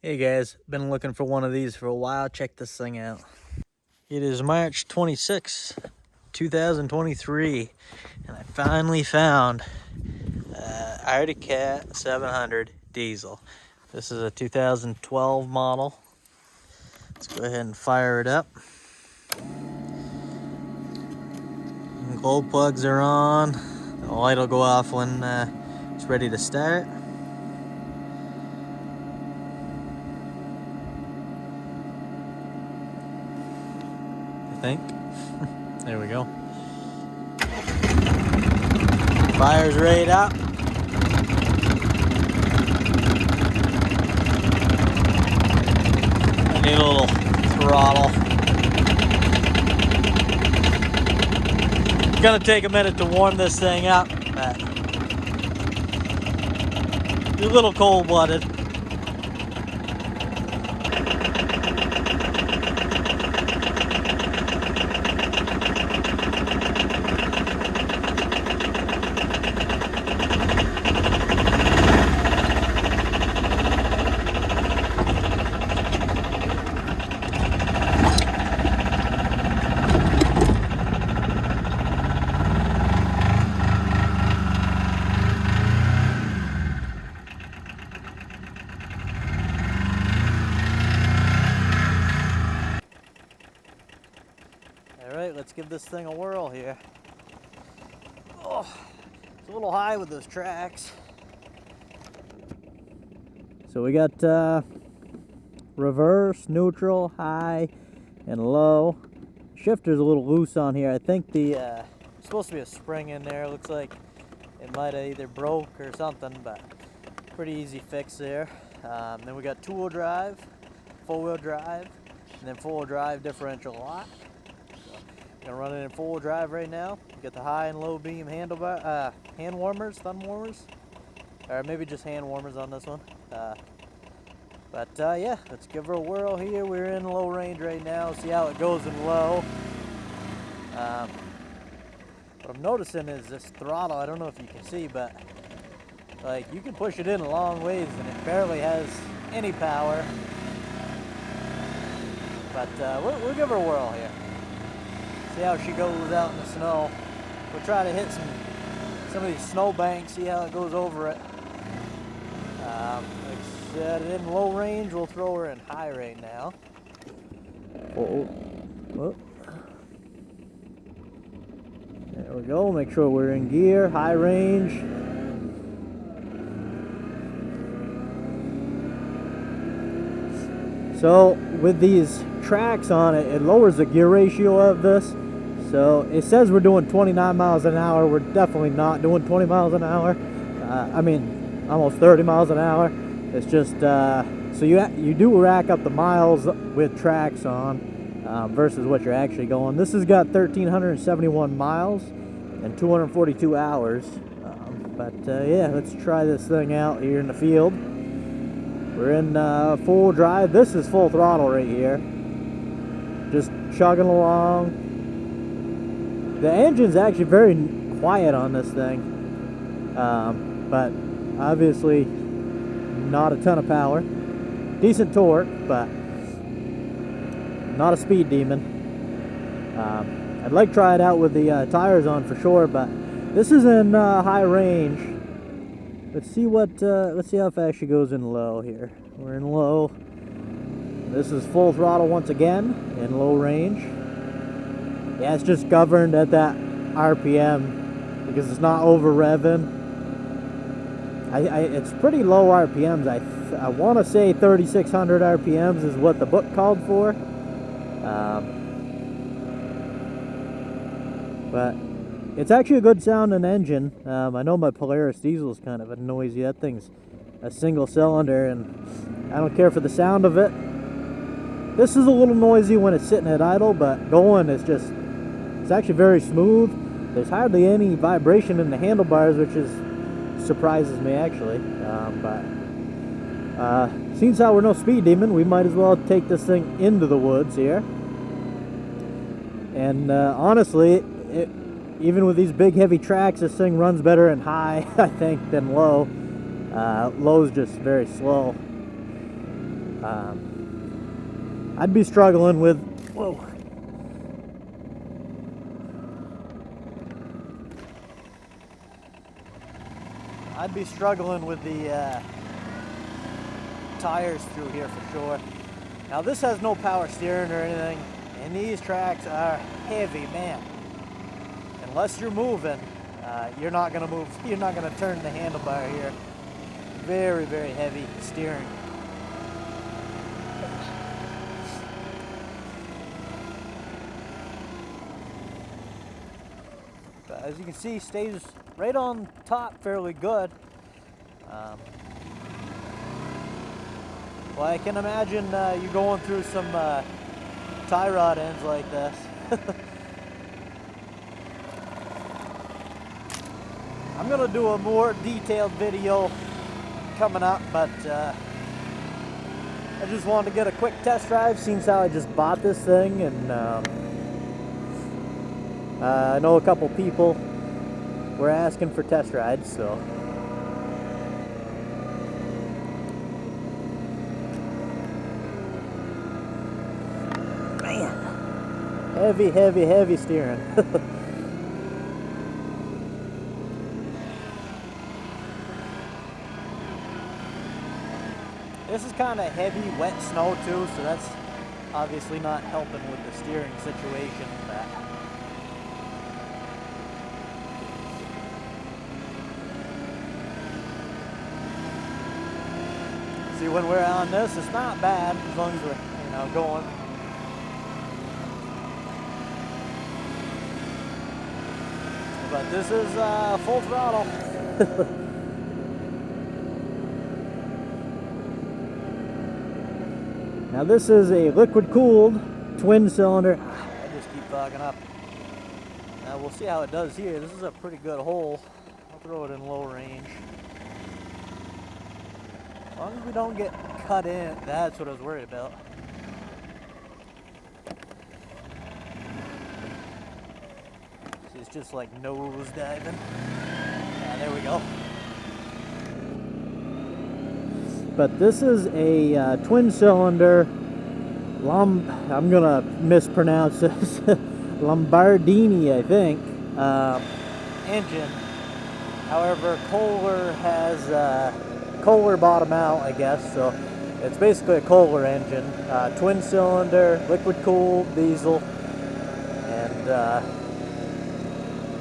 Hey guys, been looking for one of these for a while. Check this thing out. It is March 26, 2023, and I finally found arcticcat 700 diesel. This is a 2012 model. Let's go ahead and fire it up. Glow plugs are on. The light will go off when it's ready to start. I think. There we go. Fire's right up. I need a little throttle. It's gonna take a minute to warm this thing up, but it's a little cold-blooded. Alright, let's give this thing a whirl here. Oh, it's a little high with those tracks. So we got reverse, neutral, high, and low. Shifter's a little loose on here. I think the supposed to be a spring in there. Looks like it might have either broke or something, but pretty easy fix there. Then we got two-wheel drive, four-wheel drive, and then four-wheel drive differential lock. Gonna run it in full drive right now. Get the high and low beam handlebar, hand warmers, thumb warmers, or maybe just hand warmers on this one. Yeah, let's give her a whirl here. We're in low range right now. See how it goes in low. What I'm noticing is this throttle. I don't know if you can see, but like you can push it in a long ways and it barely has any power. But we'll give her a whirl here. See how she goes out in the snow. We'll try to hit some of these snow banks, see how it goes over it. Like I said, in low range, we'll throw her in high right now. Oh. There we go, make sure we're in gear, high range. So with these tracks on it, it lowers the gear ratio of this. So it says we're doing 29 miles an hour. We're definitely not doing 20 miles an hour. I mean, almost 30 miles an hour. It's just, so you do rack up the miles with tracks on versus what you're actually going. This has got 1,371 miles and 242 hours. Yeah, let's try this thing out here in the field. We're in full drive. This is full throttle right here. Just chugging along. The engine's actually very quiet on this thing, but obviously not a ton of power. Decent torque, but not a speed demon. I'd like to try it out with the tires on for sure, but this is in high range. Let's see how fast she goes in low here. We're in low. This is full throttle once again in low range. Yeah, it's just governed at that RPM because it's not over revving. It's pretty low RPMs. I want to say 3,600 RPMs is what the book called for. But it's actually a good sounding engine. I know my Polaris diesel is kind of a noisy. That thing's a single cylinder, and I don't care for the sound of it. This is a little noisy when it's sitting at idle, but going is just, it's actually very smooth. There's hardly any vibration in the handlebars, which surprises me actually. Since how we're no speed demon, we might as well take this thing into the woods here. And honestly, even with these big heavy tracks, this thing runs better in high, I think, than low. Low's just very slow. I'd be struggling with, whoa. I'd be struggling with the tires through here for sure. Now this has no power steering or anything, and these tracks are heavy, man. Unless you're moving, you're not gonna move. You're not gonna turn the handlebar here. Very, very heavy steering. But as you can see, stays right on top fairly good. Well, I can imagine you going through some tie rod ends like this. I'm gonna do a more detailed video coming up, but I just wanted to get a quick test drive, since how I just bought this thing, and I know a couple people were asking for test rides, so. Man, heavy, heavy, heavy steering. This is kind of heavy, wet snow too, so that's obviously not helping with the steering situation. But see, when we're on this, it's not bad as long as we're, going. But this is full throttle. Now this is a liquid-cooled twin cylinder. I just keep fogging up. Now we'll see how it does here. This is a pretty good hole. I'll throw it in low range. As long as we don't get cut in, that's what I was worried about. See, it's just like nose diving. Yeah, there we go. But this is a twin cylinder, I'm gonna mispronounce this, Lombardini, I think, engine. However, Kohler bought them out, I guess, so it's basically a Kohler engine. Twin cylinder, liquid cooled diesel, and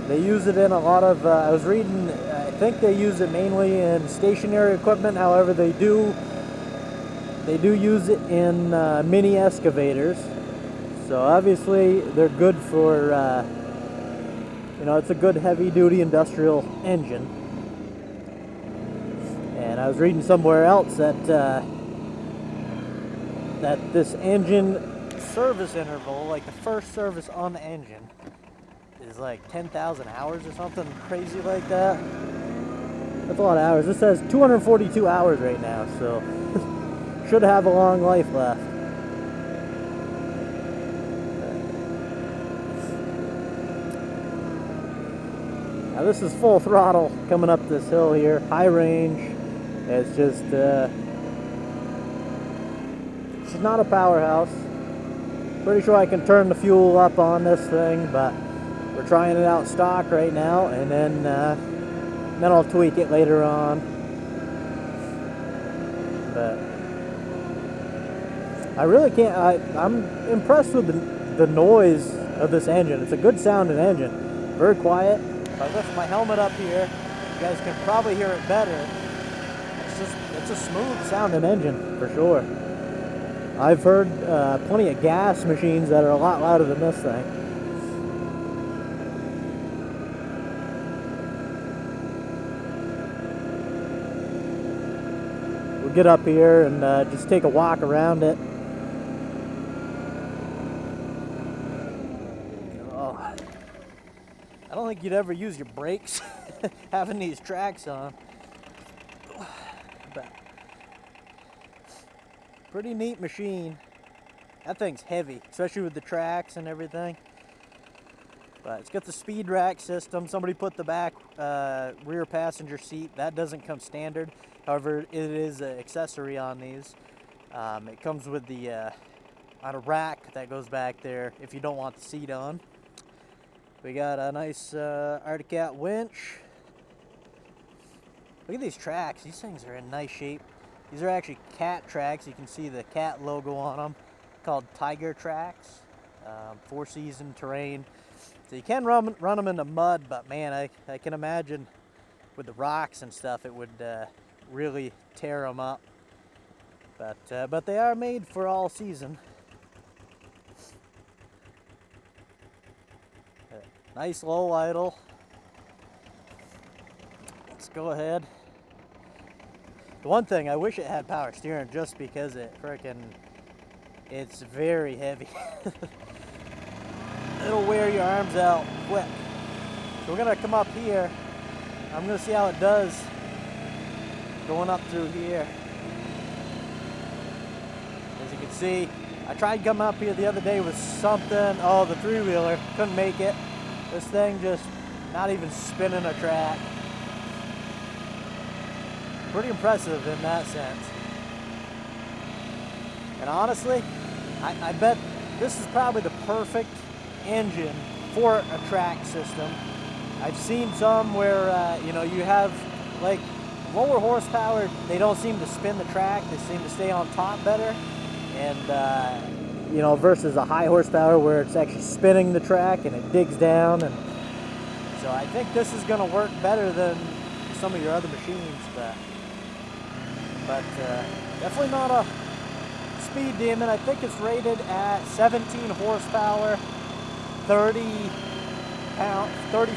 they use it in a lot of, I was reading, I think they use it mainly in stationary equipment. However, they do use it in mini excavators. So obviously they're good for, it's a good heavy duty industrial engine. And I was reading somewhere else that that this engine service interval, like the first service on the engine, is like 10,000 hours or something crazy like that. That's a lot of hours. This says 242 hours right now, so should have a long life left. Now this is full throttle coming up this hill here, high range. It's just, it's not a powerhouse. Pretty sure I can turn the fuel up on this thing, but we're trying it out stock right now, and then I'll tweak it later on. But I really can't. I'm impressed with the noise of this engine. It's a good sounding engine, very quiet. If I lift my helmet up here, you guys can probably hear it better. It's a smooth sounding engine for sure. I've heard plenty of gas machines that are a lot louder than this thing. We'll get up here and just take a walk around it. Oh, I don't think you'd ever use your brakes having these tracks on. But pretty neat machine. That thing's heavy, especially with the tracks and everything. But it's got the speed rack system. Somebody put the back rear passenger seat. That doesn't come standard. However, it is an accessory on these. It comes with the on a rack that goes back there if you don't want the seat on. We got a nice arcticcat winch. Look at these tracks. These things are in nice shape. These are actually cat tracks. You can see the cat logo on them, called Tiger tracks. 4-season terrain. So you can run them in the mud, but man, I can imagine with the rocks and stuff, it would really tear them up. But they are made for all season. Nice low idle. Let's go ahead. The one thing, I wish it had power steering just because it's very heavy. It'll wear your arms out quick. So we're gonna come up here. I'm gonna see how it does going up through here. As you can see, I tried coming up here the other day with something. Oh, the 3-wheeler, couldn't make it. This thing just not even spinning a track. Pretty impressive in that sense. And honestly, I bet this is probably the perfect engine for a track system. I've seen some where you know, you have like lower horsepower, they don't seem to spin the track, they seem to stay on top better, and you know, versus a high horsepower where it's actually spinning the track and it digs down. And so I think this is going to work better than some of your other machines, but definitely not a speed demon. I think it's rated at 17 horsepower, 30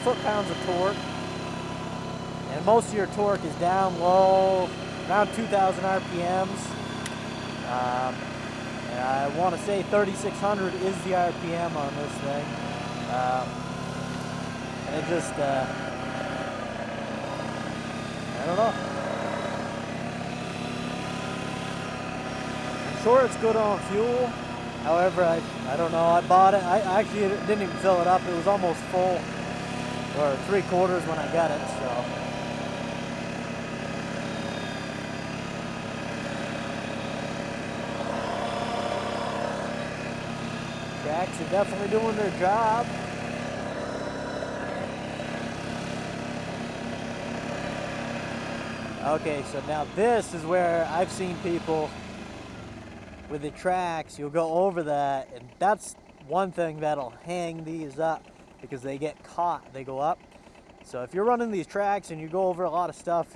foot-pounds of torque, and most of your torque is down low, around 2,000 RPMs. And I want to say 3,600 is the RPM on this thing, and it just, I don't know. I'm sure it's good on fuel. However, I don't know. I bought it. I actually didn't even fill it up. It was almost full, or 3/4 when I got it. So. Tracks are definitely doing their job. Okay, so now this is where I've seen people with the tracks, you'll go over that, and that's one thing that'll hang these up because they get caught, they go up. So if you're running these tracks and you go over a lot of stuff,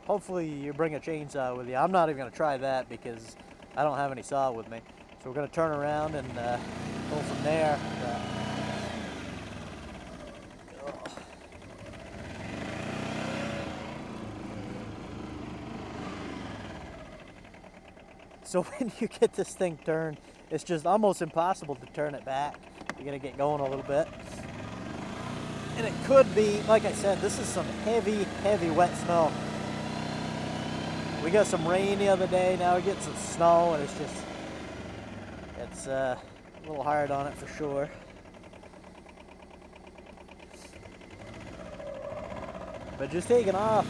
hopefully you bring a chainsaw with you. I'm not even going to try that because I don't have any saw with me. So we're going to turn around and go from there. So when you get this thing turned, it's just almost impossible to turn it back. You got to get going a little bit. And it could be, like I said, this is some heavy, heavy wet snow. We got some rain the other day, now we get some snow, and it's a little hard on it for sure. But just taking off,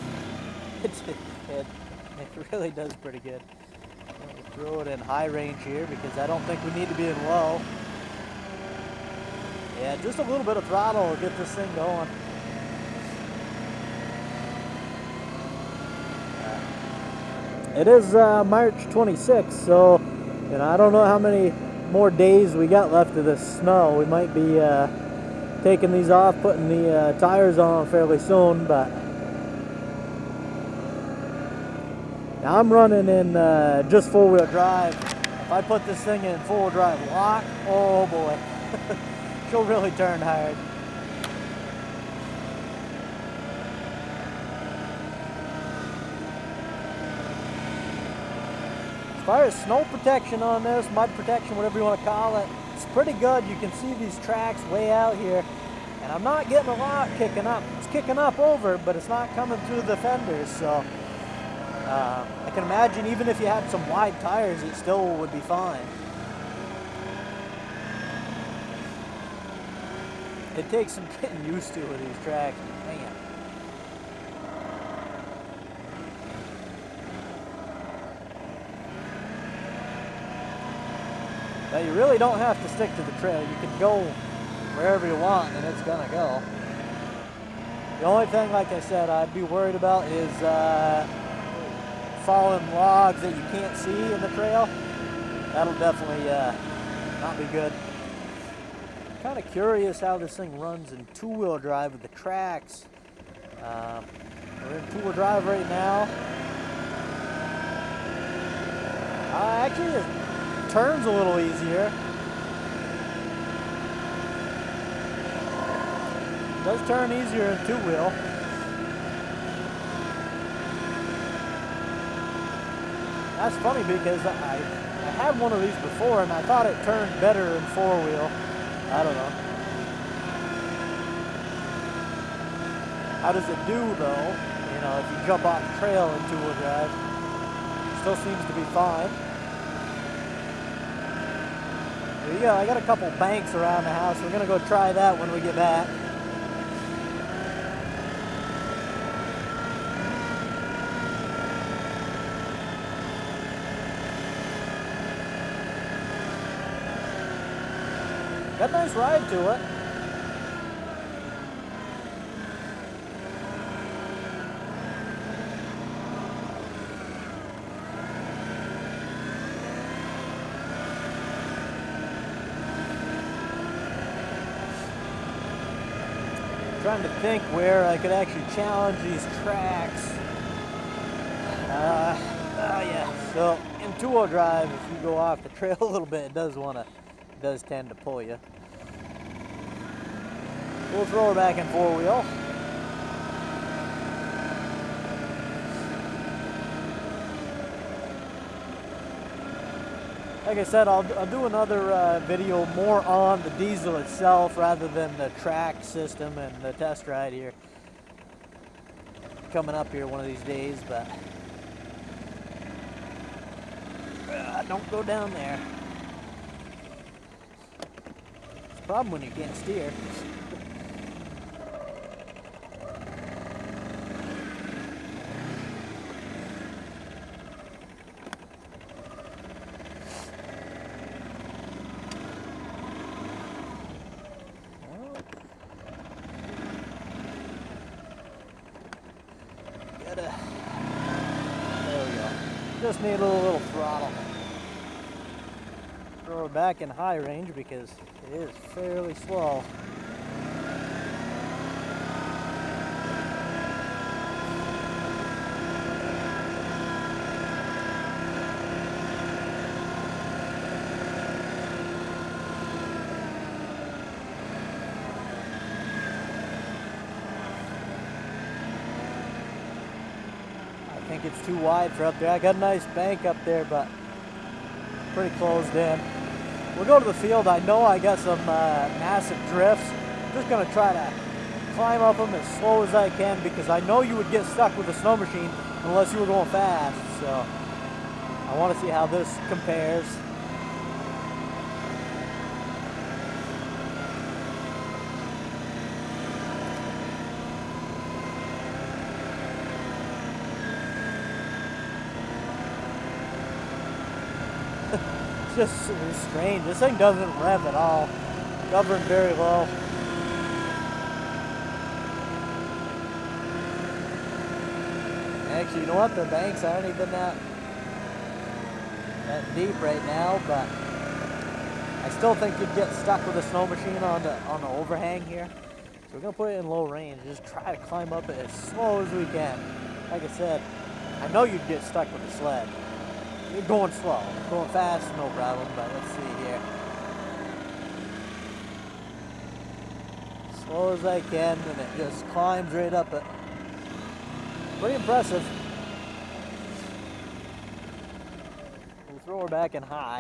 it really does pretty good. We'll throw it in high range here because I don't think we need to be in low. Yeah, just a little bit of throttle will get this thing going. It is March 26th, so I don't know how many more days we got left of this snow. We might be taking these off, putting the tires on fairly soon, but now I'm running in just four-wheel drive. If I put this thing in four-wheel drive lock, oh boy, she'll really turn hard. As far as snow protection on this, mud protection, whatever you want to call it, it's pretty good. You can see these tracks way out here, and I'm not getting a lot kicking up. It's kicking up over, but it's not coming through the fenders, so I can imagine even if you had some wide tires, it still would be fine. It takes some getting used to with these tracks, man. But you really don't have to stick to the trail. You can go wherever you want and it's gonna go. The only thing, like I said, I'd be worried about is fallen logs that you can't see in the trail. That'll definitely not be good. Kind of curious how this thing runs in two-wheel drive with the tracks. We're in two-wheel drive right now. Actually, it turns a little easier. It does turn easier in two-wheel. That's funny because I had one of these before and I thought it turned better in four-wheel. I don't know. How does it do though? You know, if you jump off the trail in two-wheel drive, still seems to be fine. There you go. I got a couple banks around the house. We're gonna go try that when we get back. Got a nice ride to it. Trying to think where I could actually challenge these tracks. Yeah. So in two-wheel drive, if you go off the trail a little bit, it does tend to pull you. We'll throw her back in four-wheel. Like I said, I'll do another video more on the diesel itself rather than the track system and the test ride here. Coming up here one of these days, but don't go down there. It's a problem when you can't steer. There we go. Just need a little throttle. Throw it back in high range because it is fairly slow. I think it's too wide for up there. I got a nice bank up there, but pretty closed in. We'll go to the field. I know I got some massive drifts. I'm just going to try to climb up them as slow as I can because I know you would get stuck with a snow machine unless you were going fast. So I want to see how this compares. It's strange. This thing doesn't rev at all. Governed very low. Actually, you know what? The banks aren't even that deep right now, but I still think you'd get stuck with a snow machine on the overhang here. So we're gonna put it in low range. Just try to climb up it as slow as we can. Like I said, I know you'd get stuck with the sled. You're going slow. Going fast, no problem, but let's see here. Slow as I can, and it just climbs right up it. Pretty impressive. We'll throw her back in high.